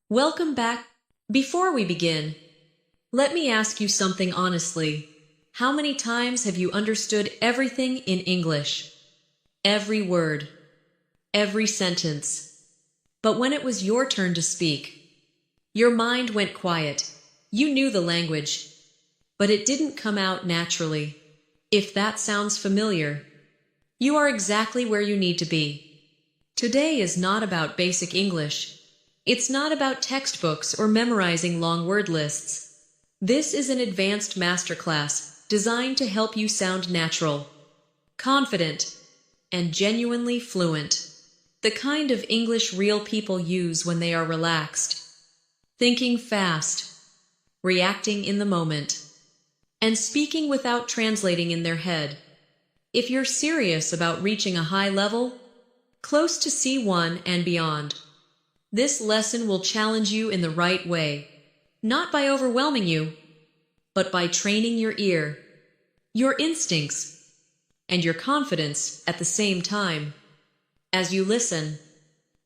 Welcome back. Before we begin, let me ask you something honestly. How many times have you understood everything in English? Every word, every sentence. But when it was your turn to speak, your mind went quiet. You knew the language, but it didn't come out naturally. If that sounds familiar, you are exactly where you need to be. Today is not about basic English. It's not about textbooks or memorizing long word lists. This is an advanced masterclass designed to help you sound natural, confident, and genuinely fluent. The kind of English real people use when they are relaxed, thinking fast, reacting in the moment, and speaking without translating in their head. If you're serious about reaching a high level, close to C1 and beyond, this lesson will challenge you in the right way, not by overwhelming you, but by training your ear, your instincts, and your confidence at the same time. As you listen,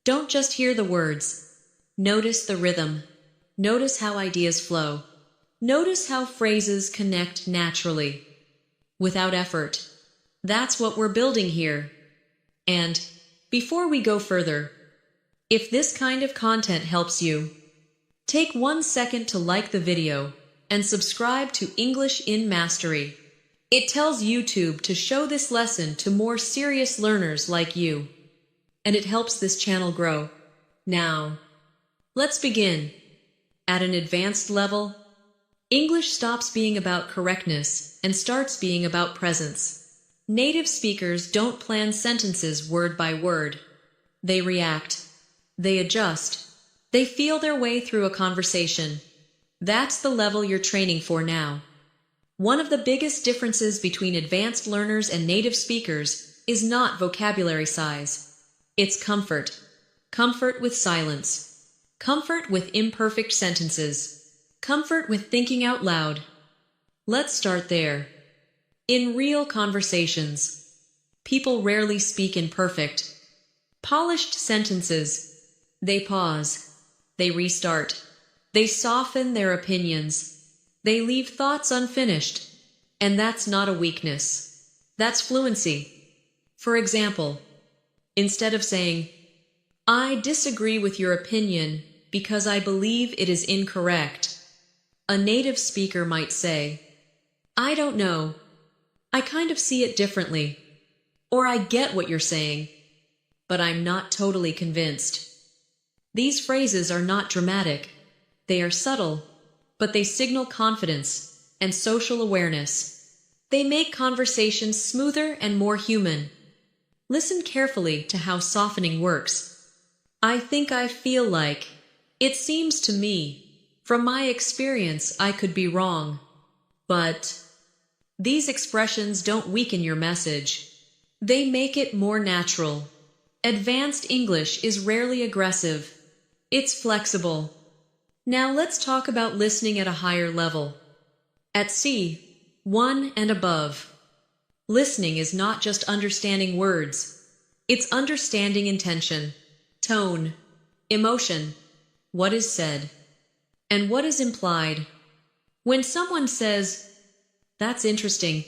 don't just hear the words. Notice the rhythm. Notice how ideas flow. Notice how phrases connect naturally, without effort. That's what we're building here. And before we go further, if this kind of content helps you, take 1 second to like the video and subscribe to English in Mastery. It tells YouTube to show this lesson to more serious learners like you, and it helps this channel grow. Now, let's begin. At an advanced level, English stops being about correctness and starts being about presence. Native speakers don't plan sentences word by word. They react. They adjust. They feel their way through a conversation. That's the level you're training for now. One of the biggest differences between advanced learners and native speakers is not vocabulary size. It's comfort. Comfort with silence. Comfort with imperfect sentences. Comfort with thinking out loud. Let's start there. In real conversations, people rarely speak in perfect, polished sentences. They pause. They restart. They soften their opinions. They leave thoughts unfinished. And that's not a weakness. That's fluency. For example, instead of saying, "I disagree with your opinion because I believe it is incorrect," a native speaker might say, "I don't know. I kind of see it differently." Or, "I get what you're saying, but I'm not totally convinced." These phrases are not dramatic. They are subtle, but they signal confidence and social awareness. They make conversations smoother and more human. Listen carefully to how softening works. "I think I feel like. It seems to me. From my experience, I could be wrong. But..." These expressions don't weaken your message. They make it more natural. Advanced English is rarely aggressive. It's flexible. Now let's talk about listening at a higher level. At C1 and above, listening is not just understanding words. It's understanding intention, tone, emotion, what is said, and what is implied. When someone says, "That's interesting,"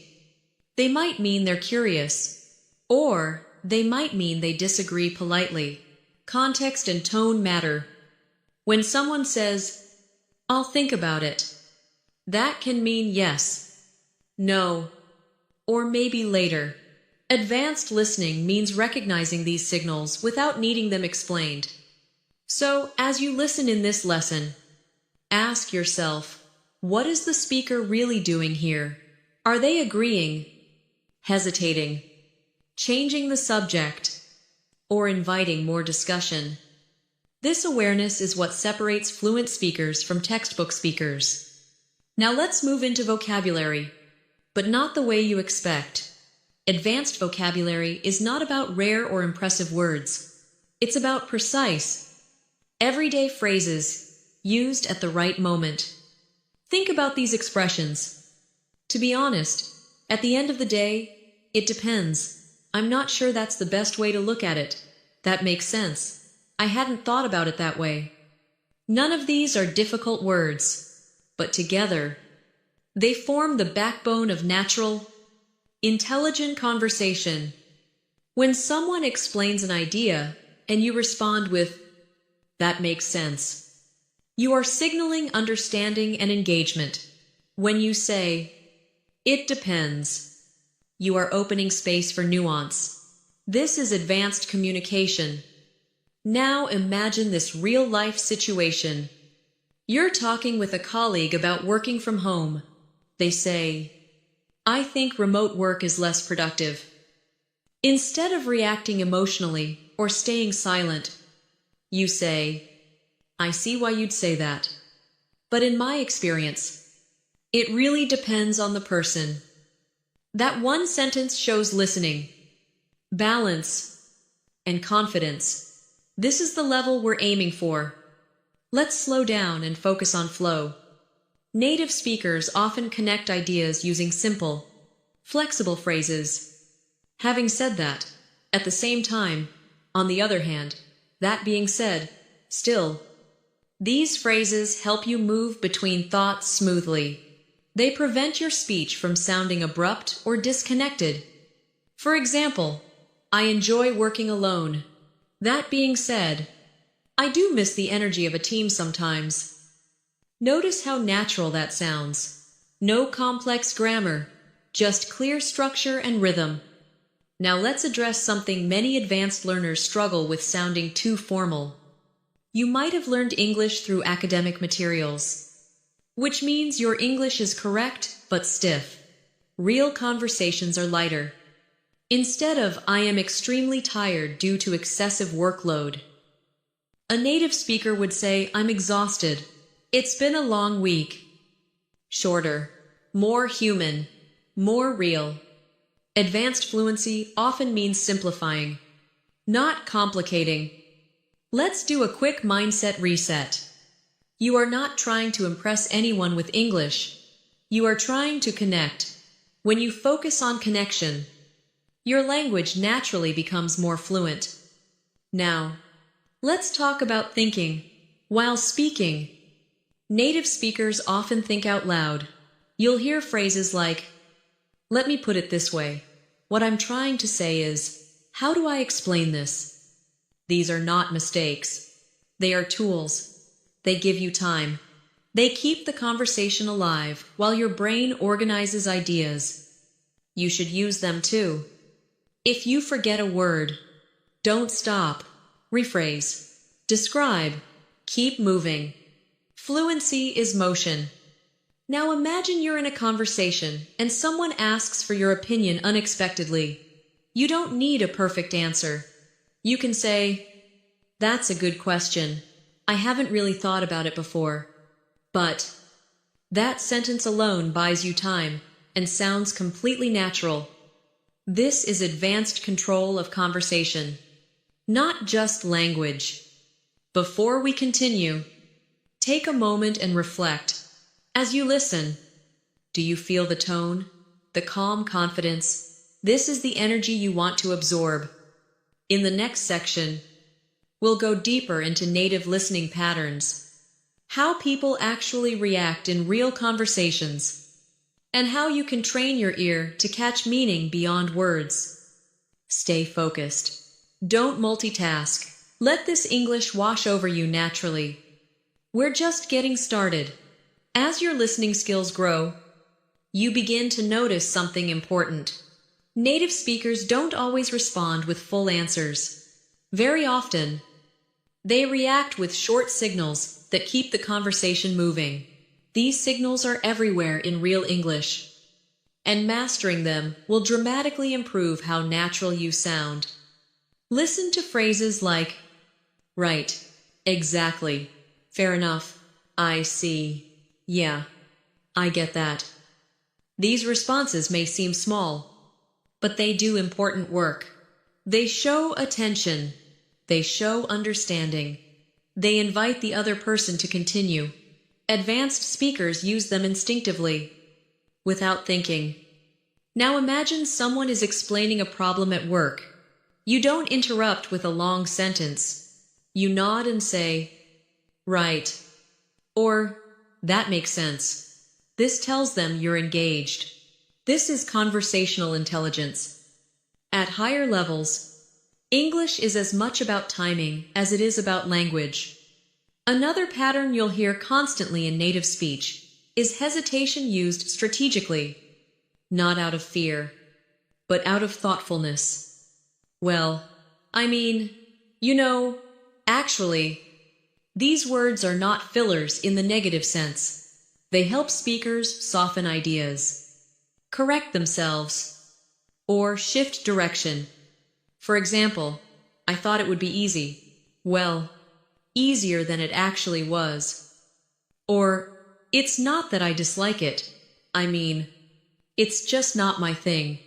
they might mean they're curious, or they might mean they disagree politely. Context and tone matter. When someone says, "I'll think about it," that can mean yes, no, or maybe later. Advanced listening means recognizing these signals without needing them explained. So, as you listen in this lesson, ask yourself, what is the speaker really doing here? Are they agreeing, hesitating, changing the subject, or inviting more discussion? This awareness is what separates fluent speakers from textbook speakers. Now let's move into vocabulary, but not the way you expect. Advanced vocabulary is not about rare or impressive words. It's about precise, everyday phrases used at the right moment. Think about these expressions. To be honest, at the end of the day, it depends. I'm not sure that's the best way to look at it. That makes sense. I hadn't thought about it that way. None of these are difficult words, but together, they form the backbone of natural, intelligent conversation. When someone explains an idea and you respond with, "That makes sense," you are signaling understanding and engagement. When you say, "It depends," you are opening space for nuance. This is advanced communication. Now imagine this real-life situation. You're talking with a colleague about working from home. They say, "I think remote work is less productive." Instead of reacting emotionally or staying silent, you say, "I see why you'd say that. But in my experience, it really depends on the person." That one sentence shows listening, balance, and confidence. This is the level we're aiming for. Let's slow down and focus on flow. Native speakers often connect ideas using simple, flexible phrases. Having said that, at the same time, on the other hand, that being said, still, these phrases help you move between thoughts smoothly. They prevent your speech from sounding abrupt or disconnected. For example, "I enjoy working alone." That being said, "I do miss the energy of a team sometimes." Notice how natural that sounds. No complex grammar, just clear structure and rhythm. Now let's address something many advanced learners struggle with: sounding too formal. You might have learned English through academic materials, which means your English is correct but stiff. Real conversations are lighter. Instead of "I am extremely tired due to excessive workload," a native speaker would say, "I'm exhausted. It's been a long week." Shorter, more human, more real. Advanced fluency often means simplifying, not complicating. Let's do a quick mindset reset. You are not trying to impress anyone with English. You are trying to connect. When you focus on connection, your language naturally becomes more fluent. Now, let's talk about thinking while speaking. Native speakers often think out loud. You'll hear phrases like, "Let me put it this way. What I'm trying to say is, how do I explain this?" These are not mistakes. They are tools. They give you time. They keep the conversation alive while your brain organizes ideas. You should use them too. If you forget a word, don't stop. Rephrase. Describe. Keep moving. Fluency is motion. Now imagine you're in a conversation and someone asks for your opinion unexpectedly. You don't need a perfect answer. You can say, "That's a good question. I haven't really thought about it before." But that sentence alone buys you time and sounds completely natural. This is advanced control of conversation, not just language. Before we continue, take a moment and reflect. As you listen, do you feel the tone, the calm confidence? This is the energy you want to absorb. In the next section, we'll go deeper into native listening patterns, how people actually react in real conversations, and how you can train your ear to catch meaning beyond words. Stay focused. Don't multitask. Let this English wash over you naturally. We're just getting started. As your listening skills grow, you begin to notice something important. Native speakers don't always respond with full answers. Very often, they react with short signals that keep the conversation moving. These signals are everywhere in real English, and mastering them will dramatically improve how natural you sound. Listen to phrases like, "Right, exactly, fair enough, I see, yeah, I get that." These responses may seem small, but they do important work. They show attention. They show understanding. They invite the other person to continue. Advanced speakers use them instinctively, without thinking. Now imagine someone is explaining a problem at work. You don't interrupt with a long sentence. You nod and say, Right. Or, that makes sense. This tells them you're engaged. This is conversational intelligence. At higher levels, English is as much about timing as it is about language. Another pattern you'll hear constantly in native speech is hesitation used strategically, not out of fear, but out of thoughtfulness. Well, I mean, actually, these words are not fillers in the negative sense. They help speakers soften ideas, correct themselves, or shift direction. For example, I thought it would be easy. Well, easier than it actually was. Or, it's not that I dislike it. I mean, it's just not my thing.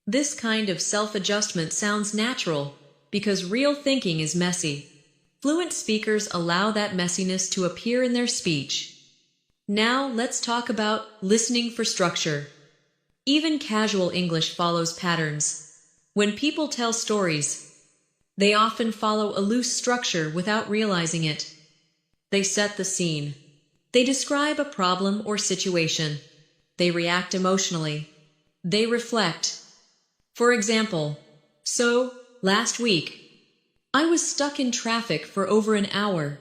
This kind of self-adjustment sounds natural because real thinking is messy. Fluent speakers allow that messiness to appear in their speech. Now let's talk about listening for structure. Even casual English follows patterns. When people tell stories, they often follow a loose structure without realizing it. They set the scene. They describe a problem or situation. They react emotionally. They reflect. For example, so, last week, I was stuck in traffic for over an hour.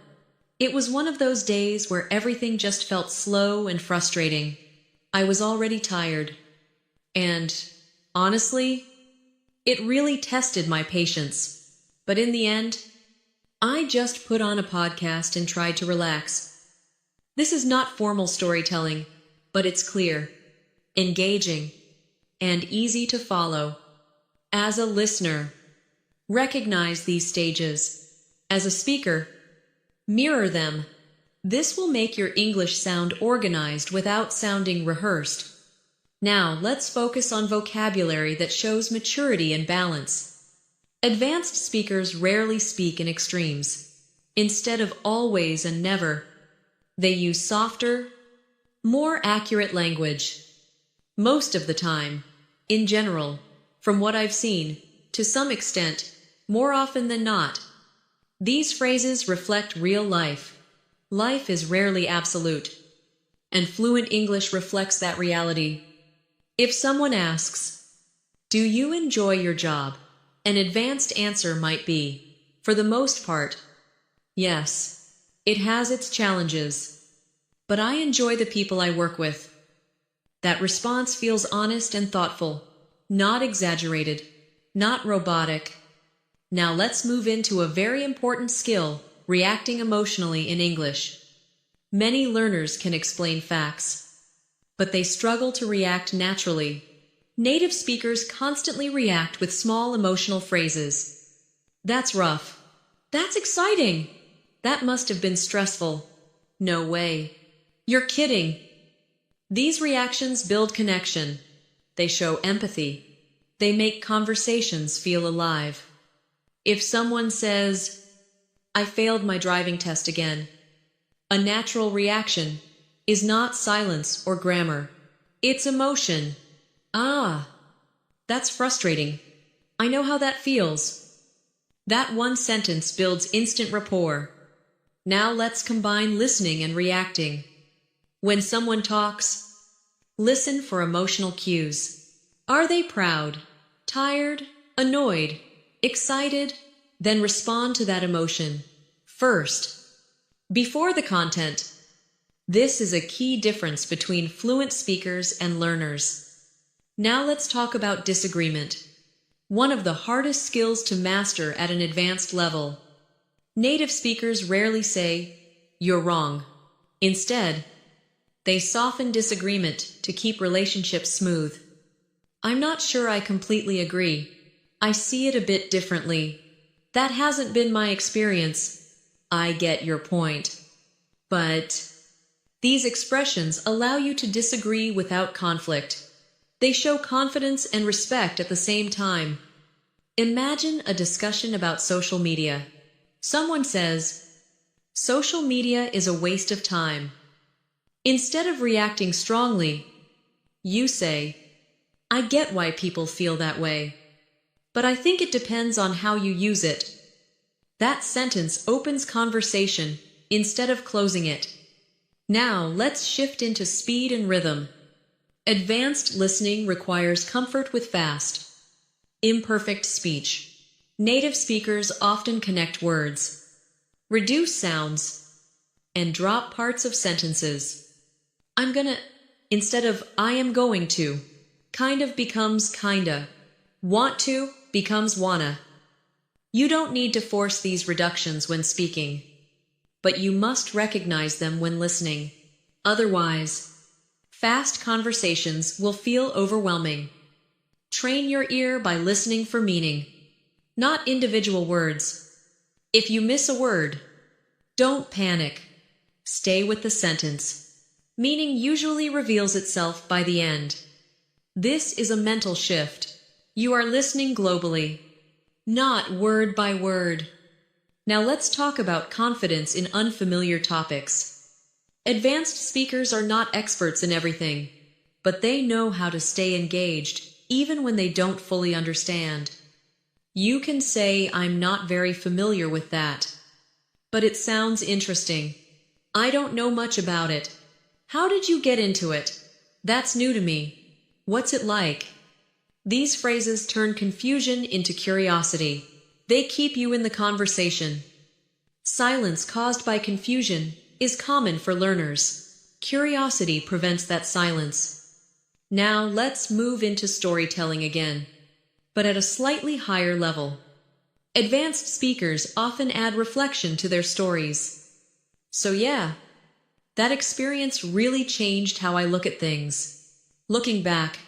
It was one of those days where everything just felt slow and frustrating. I was already tired. And, honestly, it really tested my patience. But in the end, I just put on a podcast and tried to relax. This is not formal storytelling, but it's clear, engaging, and easy to follow. As a listener, recognize these stages. As a speaker, mirror them. This will make your English sound organized without sounding rehearsed. Now, let's focus on vocabulary that shows maturity and balance. Advanced speakers rarely speak in extremes. Instead of always and never, they use softer, more accurate language. Most of the time, in general, from what I've seen, to some extent, more often than not, these phrases reflect real life. Life is rarely absolute, and fluent English reflects that reality. If someone asks, "Do you enjoy your job?" an advanced answer might be, for the most part, yes. It has its challenges, but I enjoy the people I work with. That response feels honest and thoughtful, not exaggerated, not robotic. Now let's move into a very important skill, reacting emotionally in English. Many learners can explain facts, but they struggle to react naturally. Native speakers constantly react with small emotional phrases. That's rough. That's exciting. That must have been stressful. No way. You're kidding. These reactions build connection. They show empathy. They make conversations feel alive. If someone says, "I failed my driving test again," a natural reaction is not silence or grammar. It's emotion. Ah, that's frustrating. I know how that feels. That one sentence builds instant rapport. Now let's combine listening and reacting. When someone talks, listen for emotional cues. Are they proud, tired, annoyed, excited? Then respond to that emotion first, before the content. This is a key difference between fluent speakers and learners. Now let's talk about disagreement. One of the hardest skills to master at an advanced level. Native speakers rarely say, "You're wrong." Instead, they soften disagreement to keep relationships smooth. "I'm not sure I completely agree. I see it a bit differently. That hasn't been my experience. I get your point." But these expressions allow you to disagree without conflict. They show confidence and respect at the same time. Imagine a discussion about social media. Someone says, "Social media is a waste of time." Instead of reacting strongly, you say, "I get why people feel that way, but I think it depends on how you use it." That sentence opens conversation instead of closing it. Now, let's shift into speed and rhythm. Advanced listening requires comfort with fast, imperfect speech. Native speakers often connect words, reduce sounds, and drop parts of sentences. I'm gonna, instead of I am going to, kind of becomes kinda. Want to becomes wanna. You don't need to force these reductions when speaking, but you must recognize them when listening. Otherwise, fast conversations will feel overwhelming. Train your ear by listening for meaning, not individual words. If you miss a word, don't panic. Stay with the sentence. Meaning usually reveals itself by the end. This is a mental shift. You are listening globally, not word by word. Now let's talk about confidence in unfamiliar topics. Advanced speakers are not experts in everything, but they know how to stay engaged, even when they don't fully understand. You can say, I'm not very familiar with that, but it sounds interesting. I don't know much about it. How did you get into it? That's new to me. What's it like? These phrases turn confusion into curiosity. They keep you in the conversation. Silence caused by confusion is common for learners. Curiosity prevents that silence. Now let's move into storytelling again, but at a slightly higher level. Advanced speakers often add reflection to their stories. So yeah, that experience really changed how I look at things. Looking back,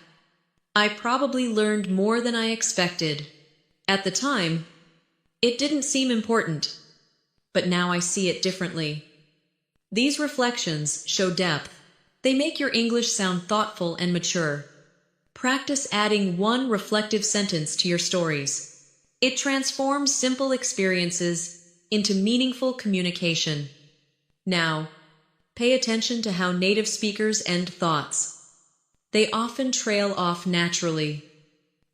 I probably learned more than I expected. At the time, it didn't seem important, but now I see it differently. These reflections show depth. They make your English sound thoughtful and mature. Practice adding one reflective sentence to your stories. It transforms simple experiences into meaningful communication. Now, pay attention to how native speakers end thoughts. They often trail off naturally.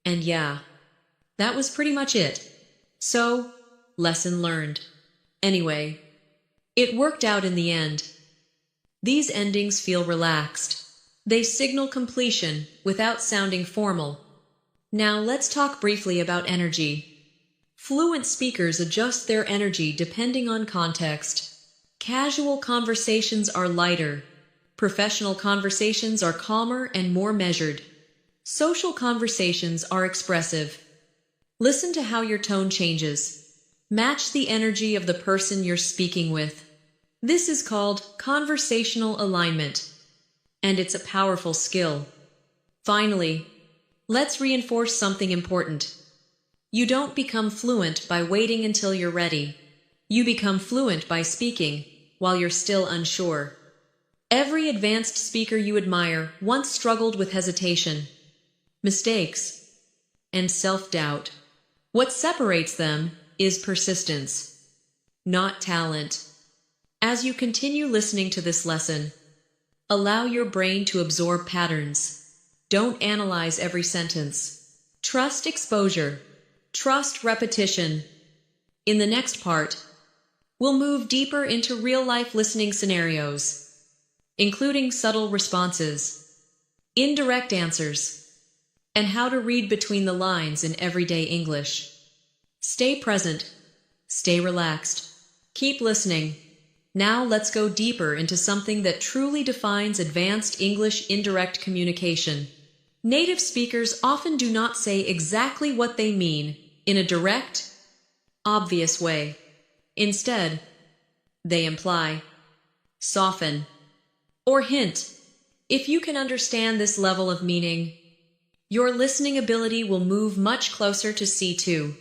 And yeah, that was pretty much it. So, lesson learned. Anyway, it worked out in the end. These endings feel relaxed. They signal completion without sounding formal. Now let's talk briefly about energy. Fluent speakers adjust their energy depending on context. Casual conversations are lighter. Professional conversations are calmer and more measured. Social conversations are expressive. Listen to how your tone changes. Match the energy of the person you're speaking with. This is called conversational alignment, and it's a powerful skill. Finally, let's reinforce something important. You don't become fluent by waiting until you're ready. You become fluent by speaking while you're still unsure. Every advanced speaker you admire once struggled with hesitation, mistakes, and self-doubt. What separates them is persistence, not talent. As you continue listening to this lesson, allow your brain to absorb patterns. Don't analyze every sentence. Trust exposure. Trust repetition. In the next part, we'll move deeper into real-life listening scenarios, including subtle responses, indirect answers, and how to read between the lines in everyday English. Stay present. Stay relaxed. Keep listening. Now let's go deeper into something that truly defines advanced English indirect communication. Native speakers often do not say exactly what they mean in a direct, obvious way. Instead, they imply, soften, or hint. If you can understand this level of meaning, your listening ability will move much closer to C2.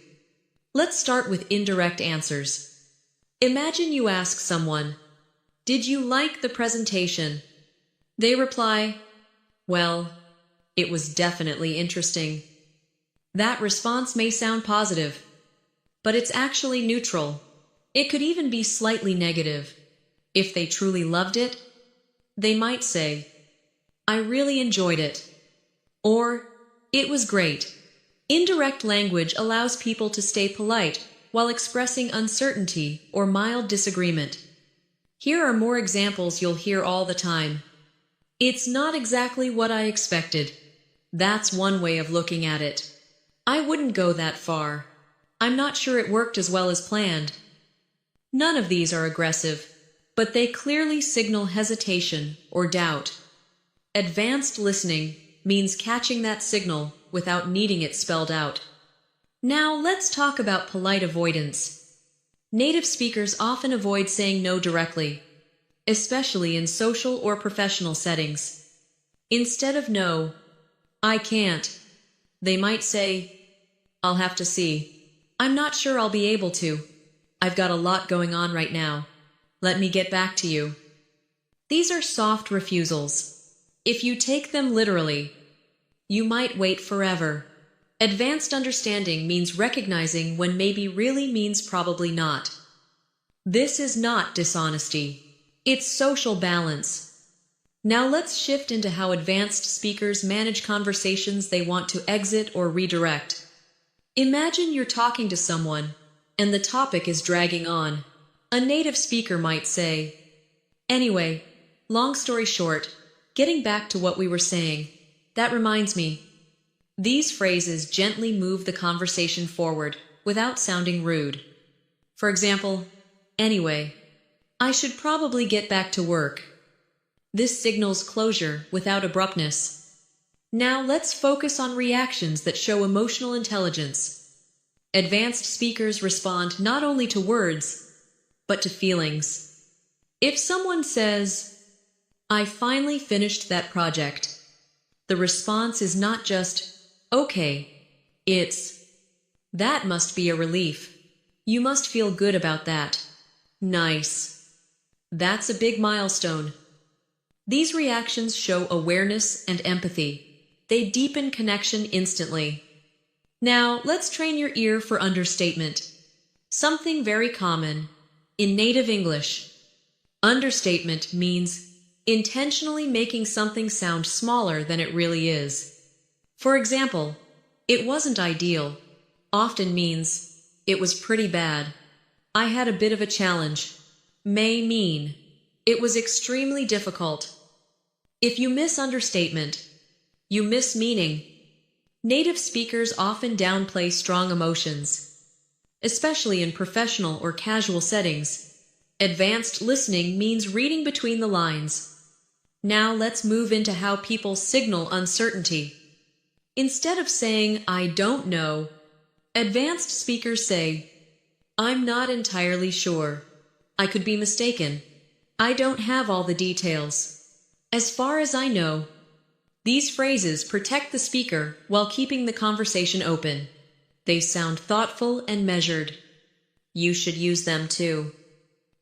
Let's start with indirect answers. Imagine you ask someone, "Did you like the presentation?" They reply, "Well, it was definitely interesting." That response may sound positive, but it's actually neutral. It could even be slightly negative. If they truly loved it, they might say, "I really enjoyed it," or "It was great." Indirect language allows people to stay polite while expressing uncertainty or mild disagreement. Here are more examples you'll hear all the time. It's not exactly what I expected. That's one way of looking at it. I wouldn't go that far. I'm not sure it worked as well as planned. None of these are aggressive, but they clearly signal hesitation or doubt. Advanced listening means catching that signal without needing it spelled out. Now let's talk about polite avoidance. Native speakers often avoid saying no directly, especially in social or professional settings. Instead of no, I can't, they might say, I'll have to see. I'm not sure I'll be able to. I've got a lot going on right now. Let me get back to you. These are soft refusals. If you take them literally, you might wait forever. Advanced understanding means recognizing when maybe really means probably not. This is not dishonesty. It's social balance. Now let's shift into how advanced speakers manage conversations they want to exit or redirect. Imagine you're talking to someone, and the topic is dragging on. A native speaker might say, "Anyway, long story short, getting back to what we were saying, that reminds me." These phrases gently move the conversation forward without sounding rude. For example, "Anyway, I should probably get back to work." This signals closure without abruptness. Now let's focus on reactions that show emotional intelligence. Advanced speakers respond not only to words, but to feelings. If someone says, "I finally finished that project," the response is not just, "Okay," it's, "That must be a relief. You must feel good about that. Nice. That's a big milestone." These reactions show awareness and empathy. They deepen connection instantly. Now, let's train your ear for understatement. Something very common in native English. Understatement means intentionally making something sound smaller than it really is. For example, "It wasn't ideal" often means, "It was pretty bad." "I had a bit of a challenge" may mean, "It was extremely difficult." If you miss understatement, you miss meaning. Native speakers often downplay strong emotions, especially in professional or casual settings. Advanced listening means reading between the lines. Now let's move into how people signal uncertainty. Instead of saying, "I don't know," advanced speakers say, "I'm not entirely sure. I could be mistaken. I don't have all the details. As far as I know." These phrases protect the speaker while keeping the conversation open. They sound thoughtful and measured. You should use them too.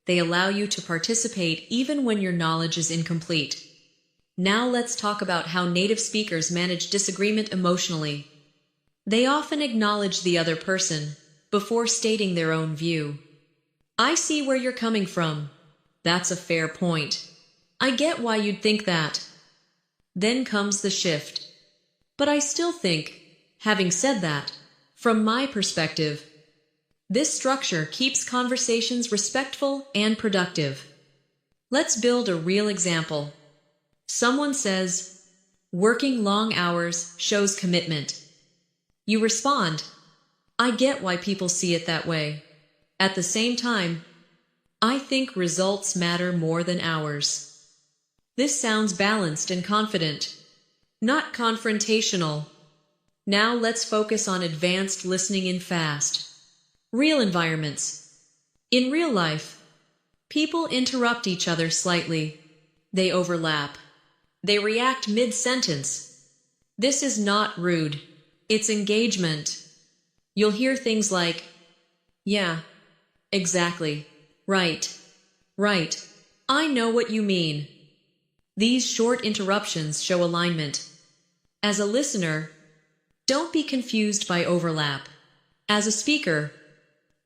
They allow you to participate even when your knowledge is incomplete. Now let's talk about how native speakers manage disagreement emotionally. They often acknowledge the other person before stating their own view. "I see where you're coming from. That's a fair point. I get why you'd think that." Then comes the shift. "But I still think, having said that, from my perspective." This structure keeps conversations respectful and productive. Let's build a real example. Someone says, "Working long hours shows commitment." You respond, "I get why people see it that way. At the same time, I think results matter more than hours." This sounds balanced and confident, not confrontational. Now let's focus on advanced listening in fast, real environments. In real life, people interrupt each other slightly. They overlap. They react mid-sentence. This is not rude. It's engagement. You'll hear things like, "Yeah, exactly. Right. Right. I know what you mean." These short interruptions show alignment. As a listener, don't be confused by overlap. As a speaker,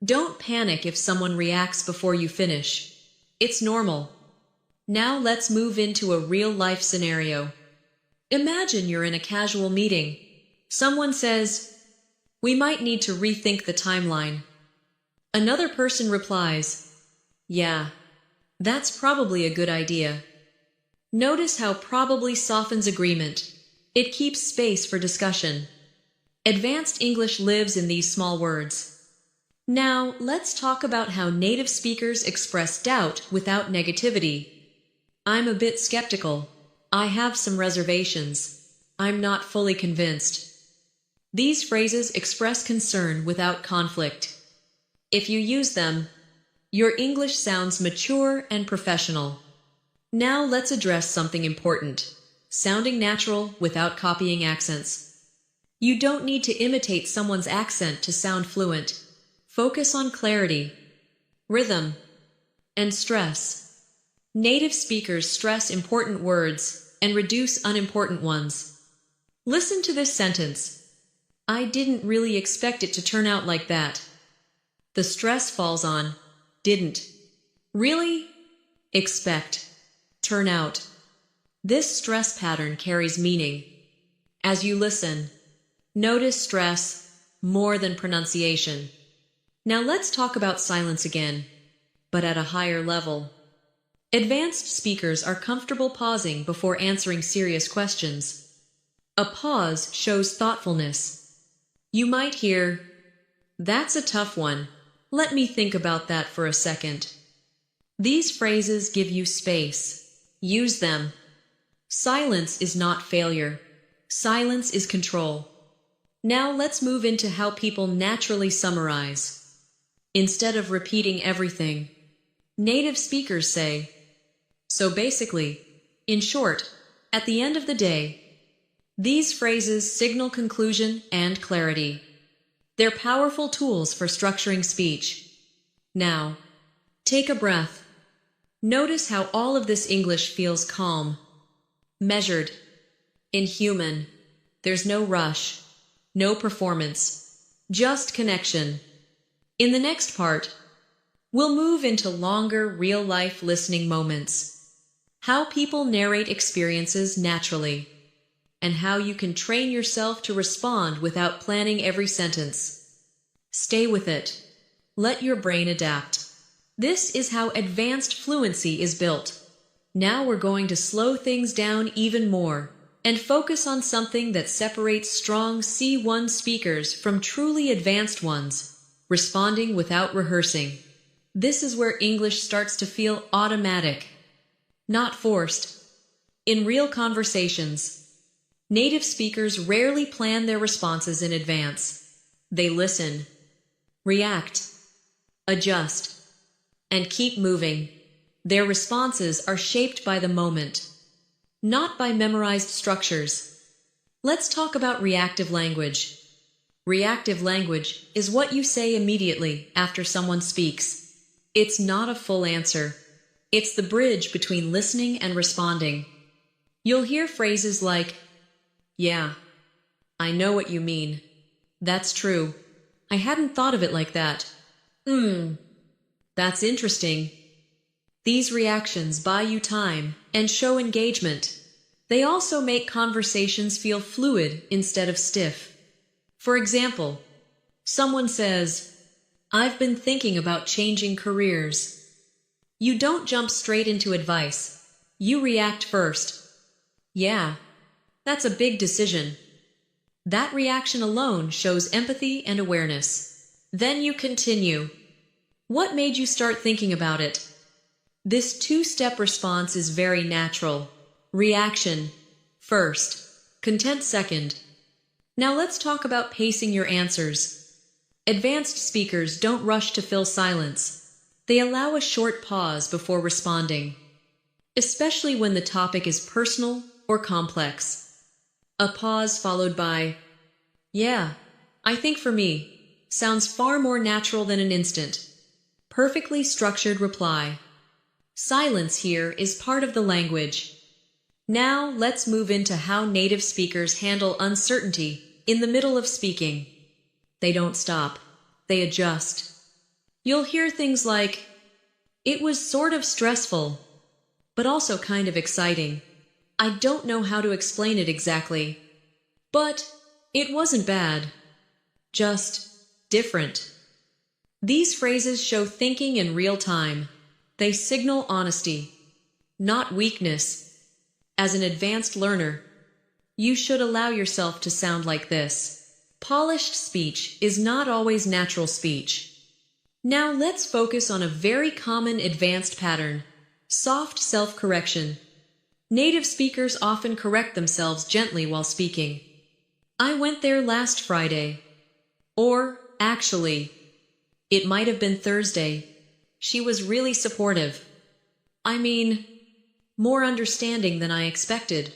don't panic if someone reacts before you finish. It's normal. Now let's move into a real-life scenario. Imagine you're in a casual meeting. Someone says, "We might need to rethink the timeline." Another person replies, "Yeah, That's probably a good idea. Notice how probably softens agreement. It keeps space for discussion. Advanced English lives in these small words. Now, let's talk about how native speakers express doubt without negativity. I'm a bit skeptical. I have some reservations. I'm not fully convinced. These phrases express concern without conflict. If you use them, your English sounds mature and professional. Now let's address something important: sounding natural without copying accents. You don't need to imitate someone's accent to sound fluent. Focus on clarity, rhythm, and stress. Native speakers stress important words and reduce unimportant ones. Listen to this sentence. I didn't really expect it to turn out like that. The stress falls on didn't. Really? Expect. Turn out. This stress pattern carries meaning. As you listen, notice stress more than pronunciation. Now let's talk about silence again, but at a higher level. Advanced speakers are comfortable pausing before answering serious questions. A pause shows thoughtfulness. You might hear, "That's a tough one. Let me think about that for a second." These phrases give you space. Use them. Silence is not failure. Silence is control. Now let's move into how people naturally summarize. Instead of repeating everything, native speakers say, "So basically," in short, at the end of the day. These phrases signal conclusion and clarity. They're powerful tools for structuring speech. Now, take a breath. Notice how all of this English feels calm, measured, and human. There's no rush, no performance, just connection. In the next part, we'll move into longer, real-life listening moments. How people narrate experiences naturally, and how you can train yourself to respond without planning every sentence. Stay with it. Let your brain adapt. This is how advanced fluency is built. Now we're going to slow things down even more and focus on something that separates strong C1 speakers from truly advanced ones: responding without rehearsing. This is where English starts to feel automatic, not forced. In real conversations, native speakers rarely plan their responses in advance. They listen, react, adjust, and keep moving. Their responses are shaped by the moment, not by memorized structures. Let's talk about reactive language. Reactive language is what you say immediately after someone speaks. It's not a full answer. It's the bridge between listening and responding. You'll hear phrases like, "Yeah, I know what you mean. That's true. I hadn't thought of it like that. That's interesting." These reactions buy you time and show engagement. They also make conversations feel fluid instead of stiff. For example, someone says, "I've been thinking about changing careers." You don't jump straight into advice. You react first. "Yeah, that's a big decision." That reaction alone shows empathy and awareness. Then you continue. "What made you start thinking about it?" This two-step response is very natural. Reaction first, content second. Now let's talk about pacing your answers. Advanced speakers don't rush to fill silence. They allow a short pause before responding, especially when the topic is personal or complex. A pause followed by, "Yeah, I think for me," sounds far more natural than an instant, perfectly structured reply. Silence here is part of the language. Now let's move into how native speakers handle uncertainty in the middle of speaking. They don't stop. They adjust. You'll hear things like, "It was sort of stressful, but also kind of exciting. I don't know how to explain it exactly. But it wasn't bad. Just different." These phrases show thinking in real time. They signal honesty, not weakness. As an advanced learner, you should allow yourself to sound like this. Polished speech is not always natural speech. Now let's focus on a very common advanced pattern: soft self-correction. Native speakers often correct themselves gently while speaking. I went there last Friday. Or, actually, it might have been Thursday. She was really supportive. I mean, more understanding than I expected.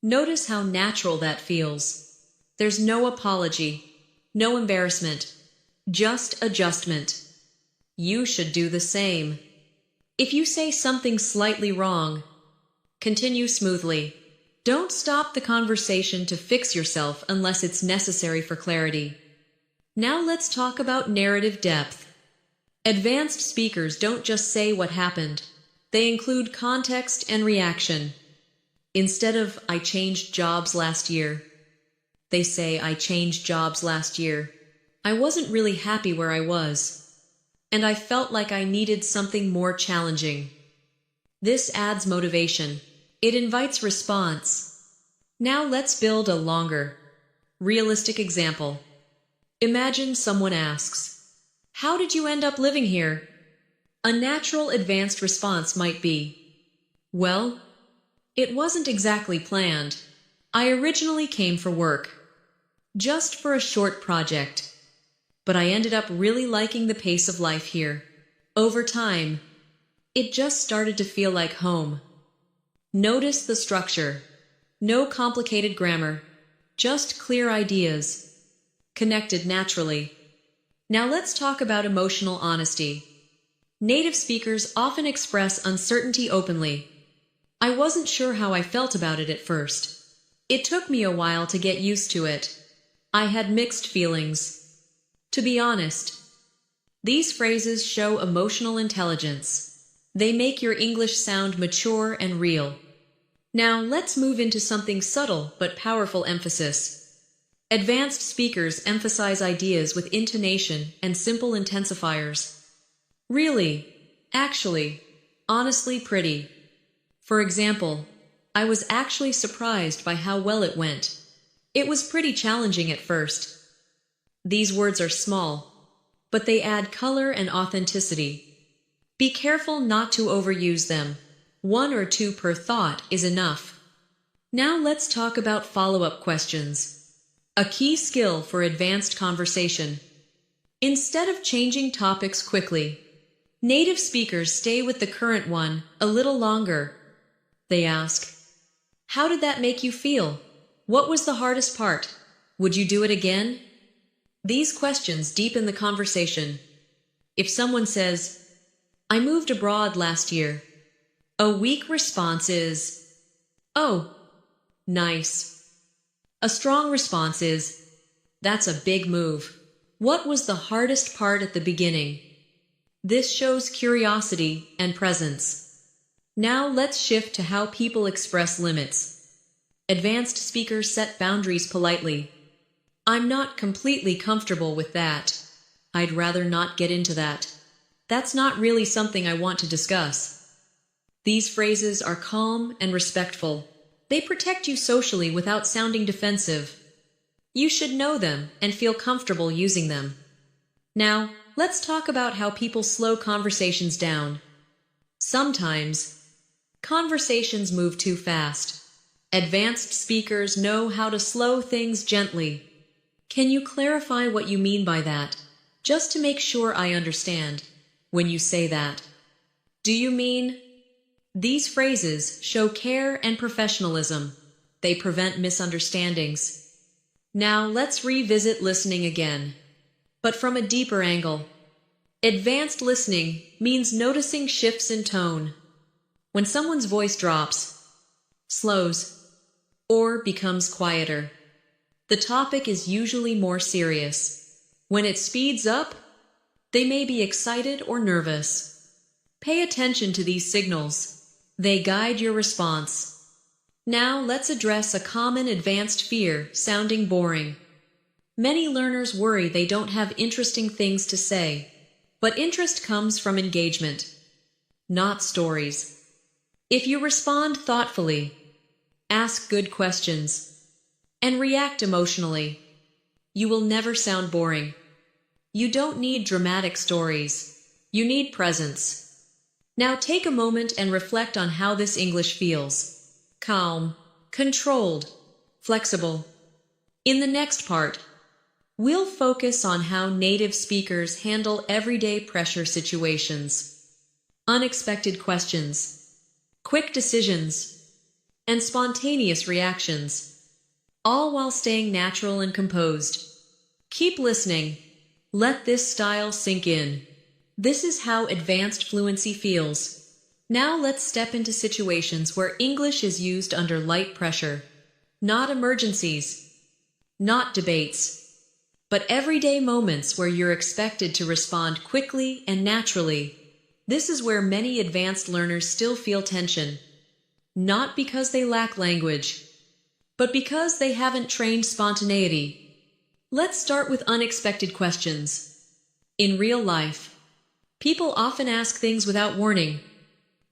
Notice how natural that feels. There's no apology, no embarrassment, just adjustment. You should do the same. If you say something slightly wrong, continue smoothly. Don't stop the conversation to fix yourself unless it's necessary for clarity. Now let's talk about narrative depth. Advanced speakers don't just say what happened. They include context and reaction. Instead of, "I changed jobs last year," they say, "I changed jobs last year. I wasn't really happy where I was, and I felt like I needed something more challenging." This adds motivation. It invites response. Now let's build a longer, realistic example. Imagine someone asks, "How did you end up living here?" A natural advanced response might be, "Well, it wasn't exactly planned. I originally came for work, just for a short project. But I ended up really liking the pace of life here. Over time, it just started to feel like home." Notice the structure. No complicated grammar, just clear ideas, connected naturally. Now let's talk about emotional honesty. Native speakers often express uncertainty openly. "I wasn't sure how I felt about it at first. It took me a while to get used to it. I had mixed feelings." To be honest, these phrases show emotional intelligence. They make your English sound mature and real. Now let's move into something subtle but powerful emphasis. Advanced speakers emphasize ideas with intonation and simple intensifiers. Really, actually, honestly pretty. For example, "I was actually surprised by how well it went. It was pretty challenging at first." These words are small, but they add color and authenticity. Be careful not to overuse them. 1 or 2 per thought is enough. Now let's talk about follow-up questions. A key skill for advanced conversation. Instead of changing topics quickly, native speakers stay with the current one a little longer. They ask, "How did that make you feel? What was the hardest part? Would you do it again?" These questions deepen the conversation. If someone says, "I moved abroad last year," a weak response is, "Oh, nice." A strong response is, "That's a big move. What was the hardest part at the beginning?" This shows curiosity and presence. Now let's shift to how people express limits. Advanced speakers set boundaries politely. "I'm not completely comfortable with that. I'd rather not get into that. That's not really something I want to discuss." These phrases are calm and respectful. They protect you socially without sounding defensive. You should know them and feel comfortable using them. Now, let's talk about how people slow conversations down. Sometimes, conversations move too fast. Advanced speakers know how to slow things gently. Can you clarify what you mean by that? Just to make sure I understand. When you say that, do you mean? These phrases show care and professionalism. They prevent misunderstandings. Now let's revisit listening again, but from a deeper angle. Advanced listening means noticing shifts in tone. When someone's voice drops, slows, or becomes quieter, the topic is usually more serious. When it speeds up, they may be excited or nervous. Pay attention to these signals. They guide your response. Now let's address a common advanced fear: sounding boring. Many learners worry they don't have interesting things to say, but interest comes from engagement. not stories. If you respond thoughtfully, ask good questions, and react emotionally, you will never sound boring. You don't need dramatic stories. You need presence. Now take a moment and reflect on how this English feels. Calm, controlled, flexible. In the next part, we'll focus on how native speakers handle everyday pressure situations, unexpected questions, quick decisions, and spontaneous reactions, all while staying natural and composed. Keep listening. Let this style sink in. This is how advanced fluency feels. Now let's step into situations where English is used under light pressure. Not emergencies, not debates, but everyday moments where you're expected to respond quickly and naturally. This is where many advanced learners still feel tension, not because they lack language, but because they haven't trained spontaneity. Let's start with unexpected questions. In real life, people often ask things without warning.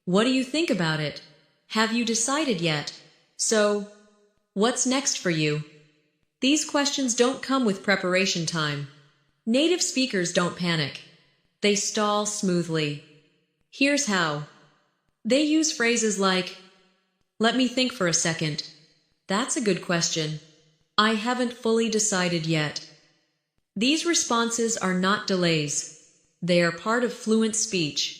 What do you think about it? Have you decided yet? So, what's next for you? These questions don't come with preparation time. Native speakers don't panic. They stall smoothly. Here's how. They use phrases like, "Let me think for a second. That's a good question. I haven't fully decided yet." These responses are not delays. They are part of fluent speech.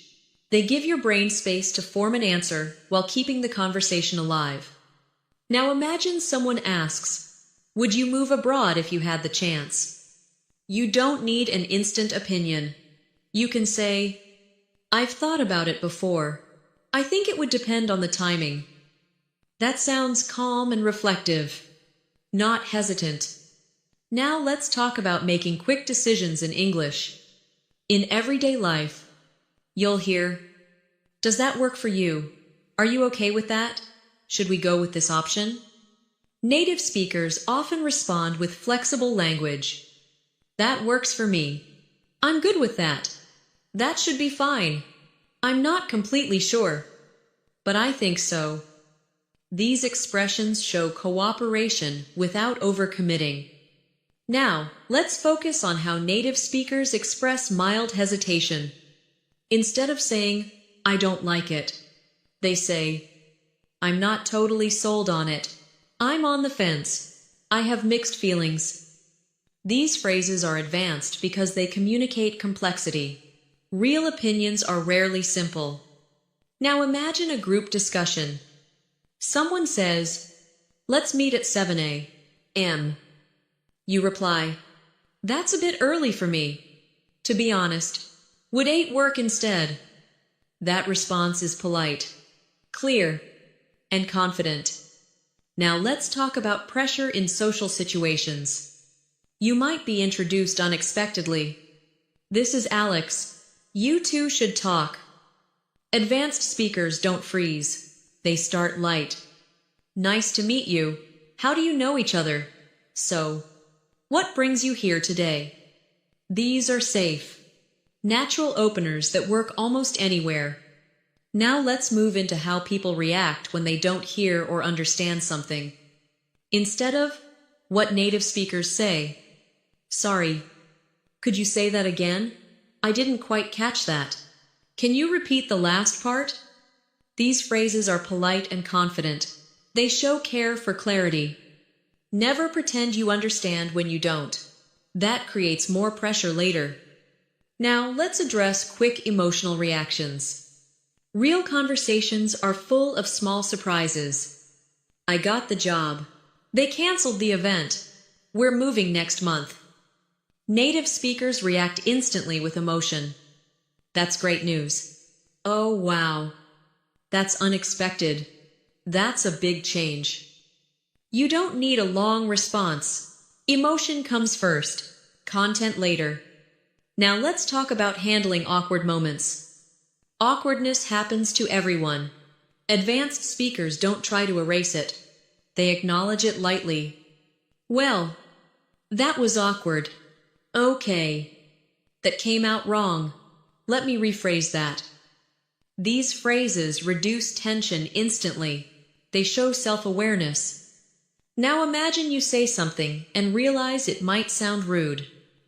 They give your brain space to form an answer while keeping the conversation alive. Now imagine someone asks, "Would you move abroad if you had the chance?" You don't need an instant opinion. You can say, "I've thought about it before. I think it would depend on the timing." That sounds calm and reflective, not hesitant. Now let's talk about making quick decisions in English. In everyday life, you'll hear, "Does that work for you? Are you okay with that? Should we go with this option?" Native speakers often respond with flexible language. "That works for me. I'm good with that. That should be fine. I'm not completely sure, but I think so." These expressions show cooperation without overcommitting. Now, let's focus on how native speakers express mild hesitation. Instead of saying, "I don't like it," they say, "I'm not totally sold on it. I'm on the fence. I have mixed feelings." These phrases are advanced because they communicate complexity. Real opinions are rarely simple. Now imagine a group discussion. Someone says, "Let's meet at 7 a.m." You reply, "That's a bit early for me. To be honest, would 8 work instead?" That response is polite, clear, and confident. Now let's talk about pressure in social situations. You might be introduced unexpectedly. "This is Alex. You two should talk." Advanced speakers don't freeze. They start light. "Nice to meet you. How do you know each other? So, what brings you here today?" These are safe, natural openers that work almost anywhere. Now let's move into how people react when they don't hear or understand something. Instead of, what native speakers say, "Sorry, could you say that again? I didn't quite catch that. Can you repeat the last part?" These phrases are polite and confident. They show care for clarity. Never pretend you understand when you don't. That creates more pressure later. Now let's address quick emotional reactions. Real conversations are full of small surprises. "I got the job." "They canceled the event." "We're moving next month." Native speakers react instantly with emotion. "That's great news." "Oh, wow. That's unexpected." "That's a big change." You don't need a long response. Emotion comes first, content later. Now let's talk about handling awkward moments. Awkwardness happens to everyone. Advanced speakers don't try to erase it. They acknowledge it lightly. "Well, that was awkward." "Okay. That came out wrong. Let me rephrase that." These phrases reduce tension instantly. They show self-awareness. Now imagine you say something and realize it might sound rude.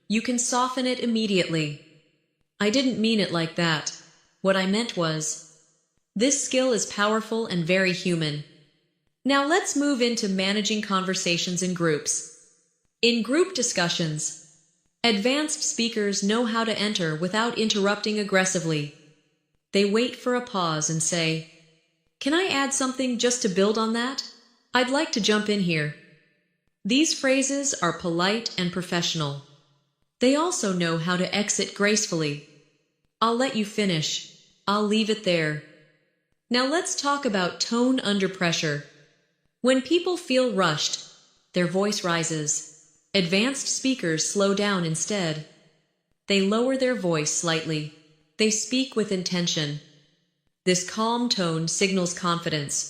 You can soften it immediately. I didn't mean it like that. What I meant was. This skill is powerful and very human. Now let's move into managing conversations in groups. In group discussions, advanced speakers know how to enter without interrupting aggressively. They wait for a pause and say, "Can I add something just to build on that? I'd like to jump in here." These phrases are polite and professional. They also know how to exit gracefully. "I'll let you finish. I'll leave it there." Now let's talk about tone under pressure. When people feel rushed, their voice rises. Advanced speakers slow down instead. They lower their voice slightly. They speak with intention. This calm tone signals confidence,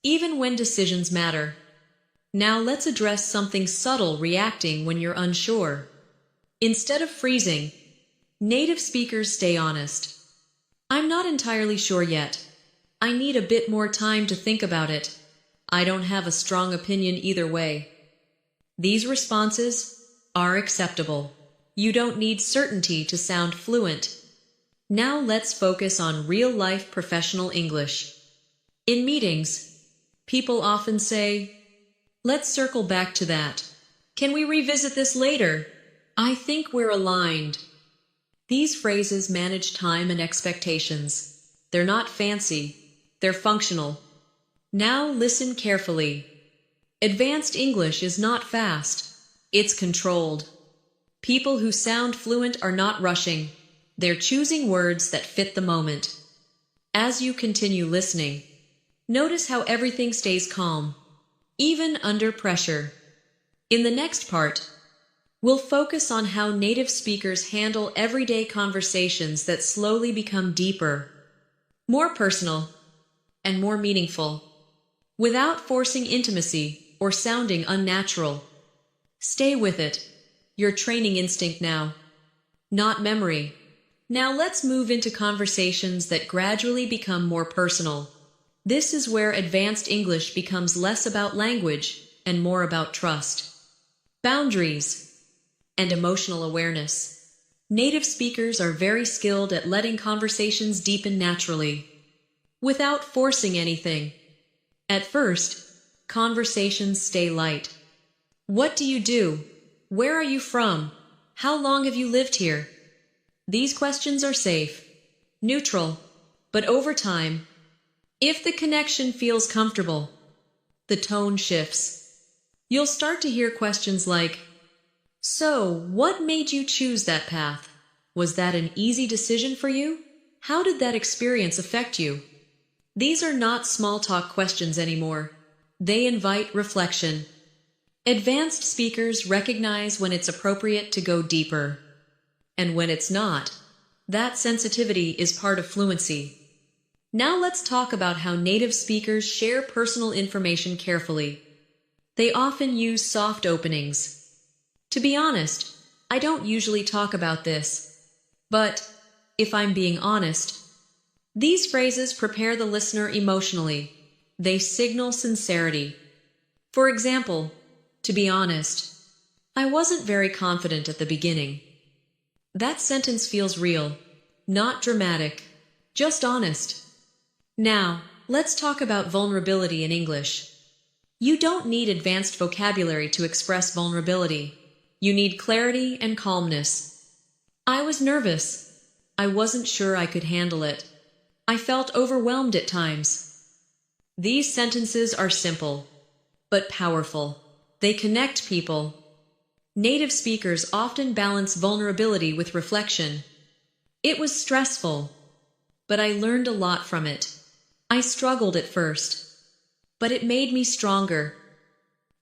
even when decisions matter. Now let's address something subtle reacting when you're unsure. Instead of freezing, native speakers stay honest. "I'm not entirely sure yet. I need a bit more time to think about it. I don't have a strong opinion either way." These responses are acceptable. You don't need certainty to sound fluent. Now let's focus on real-life professional English. In meetings, people often say, "Let's circle back to that. Can we revisit this later? I think we're aligned." These phrases manage time and expectations. They're not fancy. They're functional. Now listen carefully. Advanced English is not fast. It's controlled. People who sound fluent are not rushing. They're choosing words that fit the moment. As you continue listening, notice how everything stays calm, even under pressure. In the next part, we'll focus on how native speakers handle everyday conversations that slowly become deeper, more personal, and more meaningful, without forcing intimacy or sounding unnatural. Stay with it. You're training instinct now, not memory. Now let's move into conversations that gradually become more personal. This is where advanced English becomes less about language and more about trust, boundaries, and emotional awareness. Native speakers are very skilled at letting conversations deepen naturally, without forcing anything. At first, conversations stay light. "What do you do? Where are you from? How long have you lived here?" These questions are safe, neutral, but over time, if the connection feels comfortable, the tone shifts. You'll start to hear questions like, "So, what made you choose that path? Was that an easy decision for you? How did that experience affect you?" These are not small talk questions anymore. They invite reflection. Advanced speakers recognize when it's appropriate to go deeper, and when it's not. That sensitivity is part of fluency. Now let's talk about how native speakers share personal information carefully. They often use soft openings. To be honest, I don't usually talk about this, but if I'm being honest, these phrases prepare the listener emotionally. They signal sincerity. For example, "To be honest, I wasn't very confident at the beginning." That sentence feels real, not dramatic, just honest. Now, let's talk about vulnerability in English. You don't need advanced vocabulary to express vulnerability. You need clarity and calmness. "I was nervous. I wasn't sure I could handle it. I felt overwhelmed at times." These sentences are simple, but powerful. They connect people. Native speakers often balance vulnerability with reflection. "It was stressful, but I learned a lot from it. I struggled at first, but it made me stronger."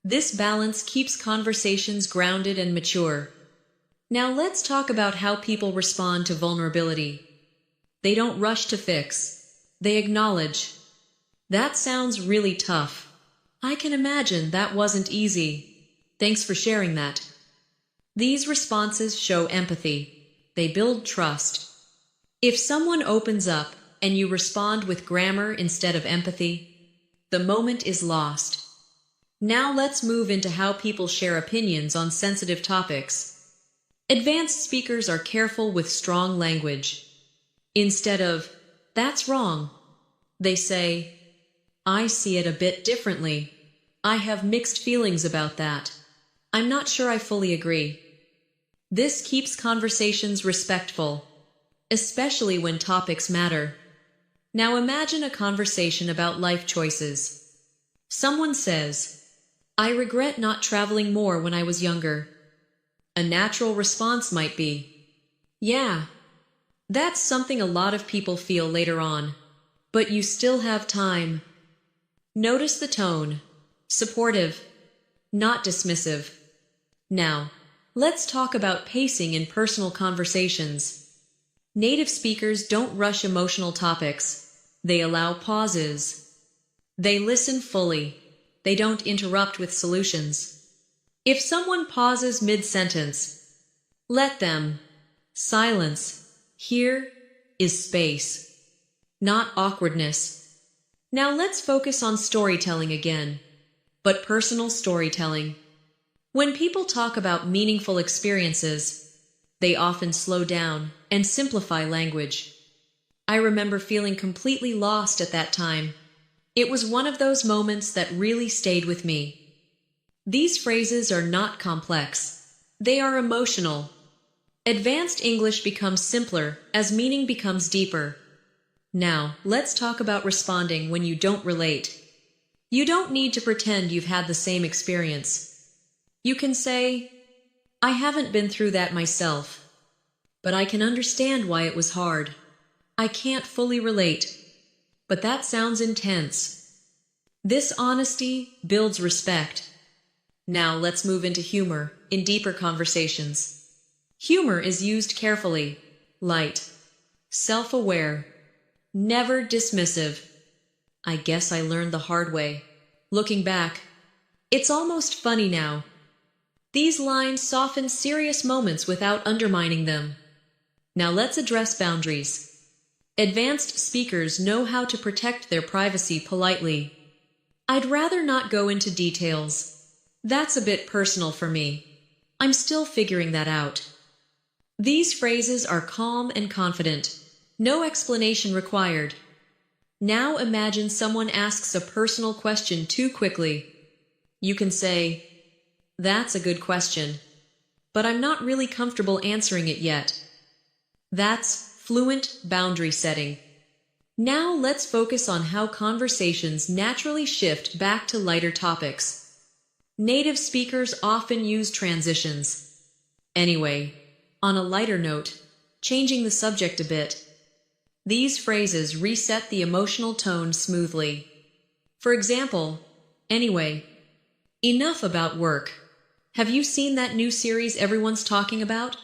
This balance keeps conversations grounded and mature. Now let's talk about how people respond to vulnerability. They don't rush to fix. They acknowledge. "That sounds really tough. I can imagine that wasn't easy. Thanks for sharing that." These responses show empathy. They build trust. If someone opens up, and you respond with grammar instead of empathy, the moment is lost. Now let's move into how people share opinions on sensitive topics. Advanced speakers are careful with strong language. Instead of, "That's wrong," they say, "I see it a bit differently. I have mixed feelings about that. I'm not sure I fully agree." This keeps conversations respectful, especially when topics matter. Now imagine a conversation about life choices. Someone says, "I regret not traveling more when I was younger." A natural response might be, "Yeah, that's something a lot of people feel later on, but you still have time." Notice the tone, supportive, not dismissive. Now, let's talk about pacing in personal conversations. Native speakers don't rush emotional topics. They allow pauses. They listen fully. They don't interrupt with solutions. If someone pauses mid-sentence, let them. Silence. Here is space, not awkwardness. Now let's focus on storytelling again, but personal storytelling. When people talk about meaningful experiences, they often slow down and simplify language. I remember feeling completely lost at that time. It was one of those moments that really stayed with me. These phrases are not complex. They are emotional. Advanced English becomes simpler as meaning becomes deeper. Now, let's talk about responding when you don't relate. You don't need to pretend you've had the same experience. You can say, "I haven't been through that myself, but I can understand why it was hard. I can't fully relate, but that sounds intense." This honesty builds respect. Now let's move into humor in deeper conversations. Humor is used carefully, light, self-aware, never dismissive. "I guess I learned the hard way." Looking back, it's almost funny now. These lines soften serious moments without undermining them. Now let's address boundaries. Advanced speakers know how to protect their privacy politely. I'd rather not go into details. That's a bit personal for me. I'm still figuring that out. These phrases are calm and confident. No explanation required. Now imagine someone asks a personal question too quickly. You can say, "That's a good question, but I'm not really comfortable answering it yet." That's fluent boundary setting. Now let's focus on how conversations naturally shift back to lighter topics. Native speakers often use transitions. Anyway, on a lighter note, changing the subject a bit. These phrases reset the emotional tone smoothly. For example, "Anyway, enough about work. Have you seen that new series everyone's talking about?"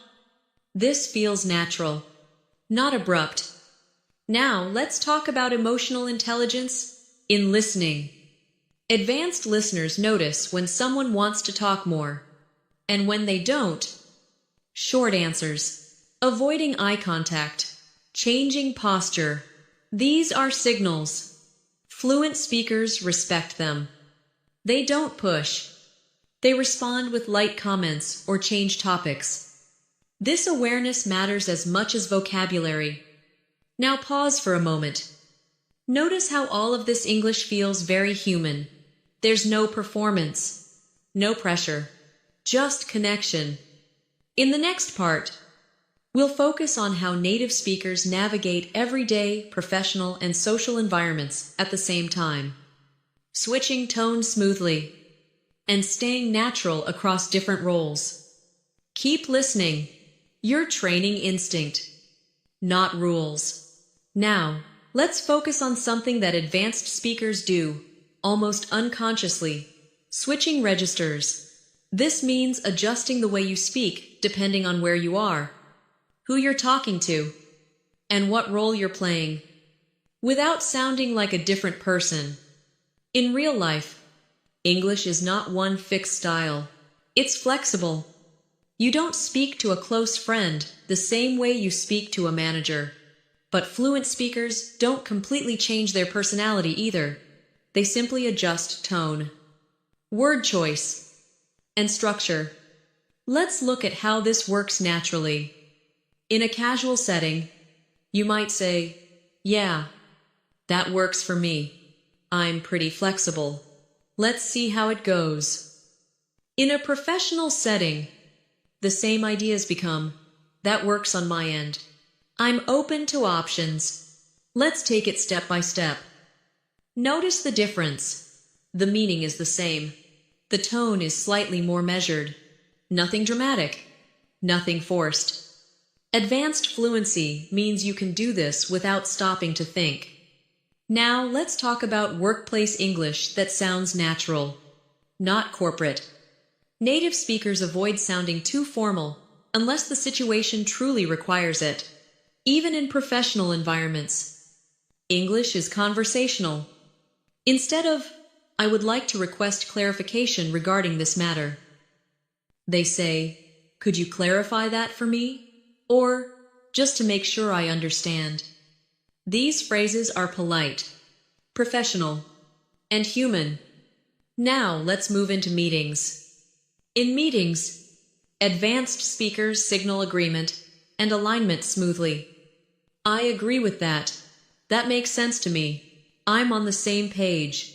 This feels natural, not abrupt. Now let's talk about emotional intelligence in listening. Advanced listeners notice when someone wants to talk more, and when they don't. Short answers, avoiding eye contact, changing posture. These are signals. Fluent speakers respect them. They don't push. They respond with light comments or change topics. This awareness matters as much as vocabulary. Now pause for a moment. Notice how all of this English feels very human. There's no performance, no pressure, just connection. In the next part, we'll focus on how native speakers navigate everyday, professional, and social environments at the same time, switching tone smoothly and staying natural across different roles. Keep listening. You're training instinct, not rules. Now, let's focus on something that advanced speakers do, almost unconsciously, switching registers. This means adjusting the way you speak depending on where you are, who you're talking to, and what role you're playing, without sounding like a different person. In real life, English is not one fixed style. It's flexible. You don't speak to a close friend the same way you speak to a manager, But fluent speakers don't completely change their personality either. They simply adjust tone, word choice, and structure. Let's look at how this works naturally. In a casual setting, you might say, "Yeah, that works for me. I'm pretty flexible. Let's see how it goes." In a professional setting, the same ideas become, "That works on my end. I'm open to options. Let's take it step by step." Notice the difference. The meaning is the same. The tone is slightly more measured. Nothing dramatic. Nothing forced. Advanced fluency means you can do this without stopping to think. Now let's talk about workplace English that sounds natural, not corporate. Native speakers avoid sounding too formal unless the situation truly requires it. Even in professional environments, English is conversational. Instead of, "I would like to request clarification regarding this matter," they say, "Could you clarify that for me?" Or, "Just to make sure I understand." These phrases are polite, professional, and human. Now let's move into meetings. In meetings, advanced speakers signal agreement and alignment smoothly. "I agree with that. That makes sense to me. I'm on the same page."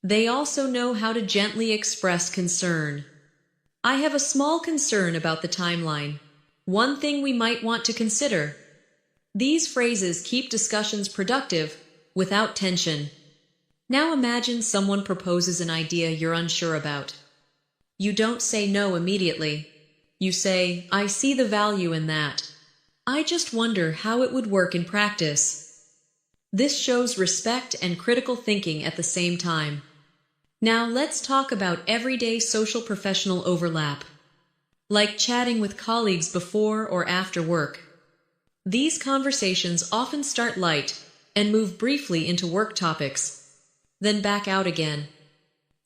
They also know how to gently express concern. "I have a small concern about the timeline. One thing we might want to consider." These phrases keep discussions productive without tension. Now imagine someone proposes an idea you're unsure about. You don't say no immediately. You say, "I see the value in that. I just wonder how it would work in practice." This shows respect and critical thinking at the same time. Now let's talk about everyday social professional overlap, like chatting with colleagues before or after work. These conversations often start light and move briefly into work topics, then back out again.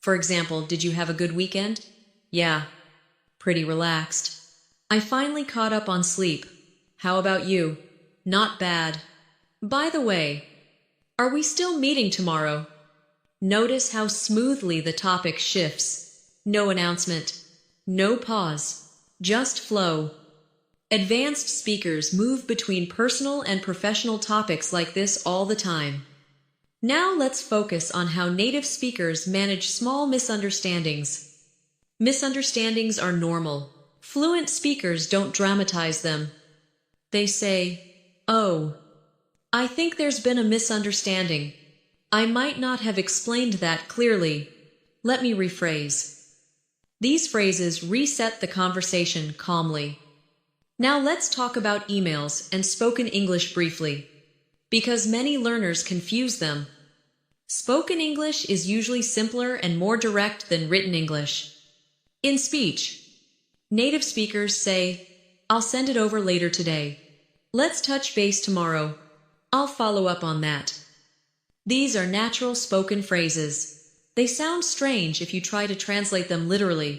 For example, "Did you have a good weekend?" "Yeah, pretty relaxed. I finally caught up on sleep. How about you?" "Not bad. By the way, are we still meeting tomorrow?" Notice how smoothly the topic shifts. No announcement, no pause, just flow. Advanced speakers move between personal and professional topics like this all the time. Now let's focus on how native speakers manage small misunderstandings. Misunderstandings are normal. Fluent speakers don't dramatize them. They say, "Oh, I think there's been a misunderstanding. I might not have explained that clearly. Let me rephrase." These phrases reset the conversation calmly. Now let's talk about emails and spoken English briefly, because many learners confuse them. Spoken English is usually simpler and more direct than written English. In speech, native speakers say, "I'll send it over later today. Let's touch base tomorrow. I'll follow up on that." These are natural spoken phrases. They sound strange if you try to translate them literally.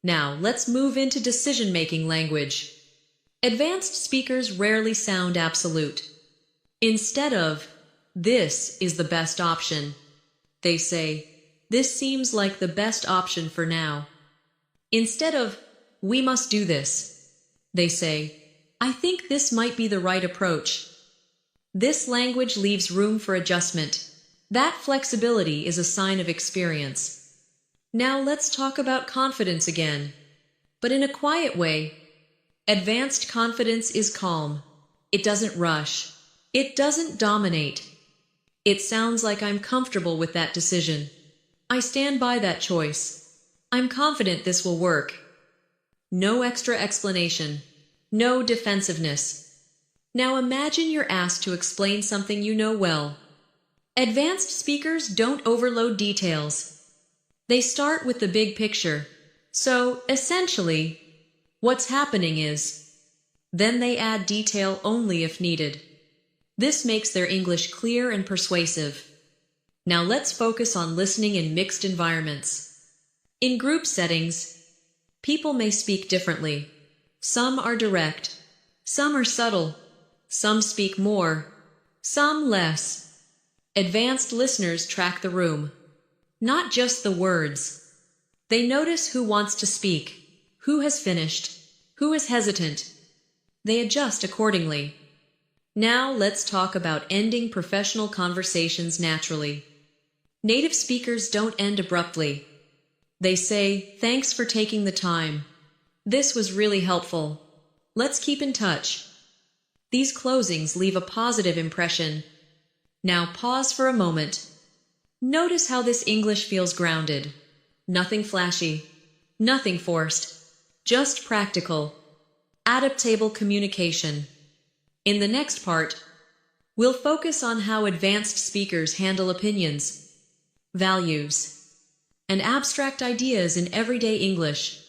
Now let's move into decision-making language. Advanced speakers rarely sound absolute. Instead of, "This is the best option," they say, "This seems like the best option for now." Instead of, "We must do this," they say, "I think this might be the right approach." This language leaves room for adjustment. That flexibility is a sign of experience. Now let's talk about confidence again, but in a quiet way. Advanced confidence is calm. It doesn't rush. It doesn't dominate. It sounds like, "I'm comfortable with that decision. I stand by that choice. I'm confident this will work." No extra explanation. No defensiveness. Now imagine you're asked to explain something you know well. Advanced speakers don't overload details. They start with the big picture. So, essentially, what's happening is, then they add detail only if needed. This makes their English clear and persuasive. Now let's focus on listening in mixed environments. In group settings, people may speak differently. Some are direct. Some are subtle. Some speak more, some less. Advanced listeners track the room, not just the words. They notice who wants to speak, who has finished, who is hesitant. They adjust accordingly. Now let's talk about ending professional conversations naturally. Native speakers don't end abruptly. They say, "Thanks for taking the time. This was really helpful. Let's keep in touch." These closings leave a positive impression. Now pause for a moment. Notice how this English feels grounded. Nothing flashy, nothing forced, just practical, adaptable communication. In the next part, we'll focus on how advanced speakers handle opinions, values, and abstract ideas in everyday English.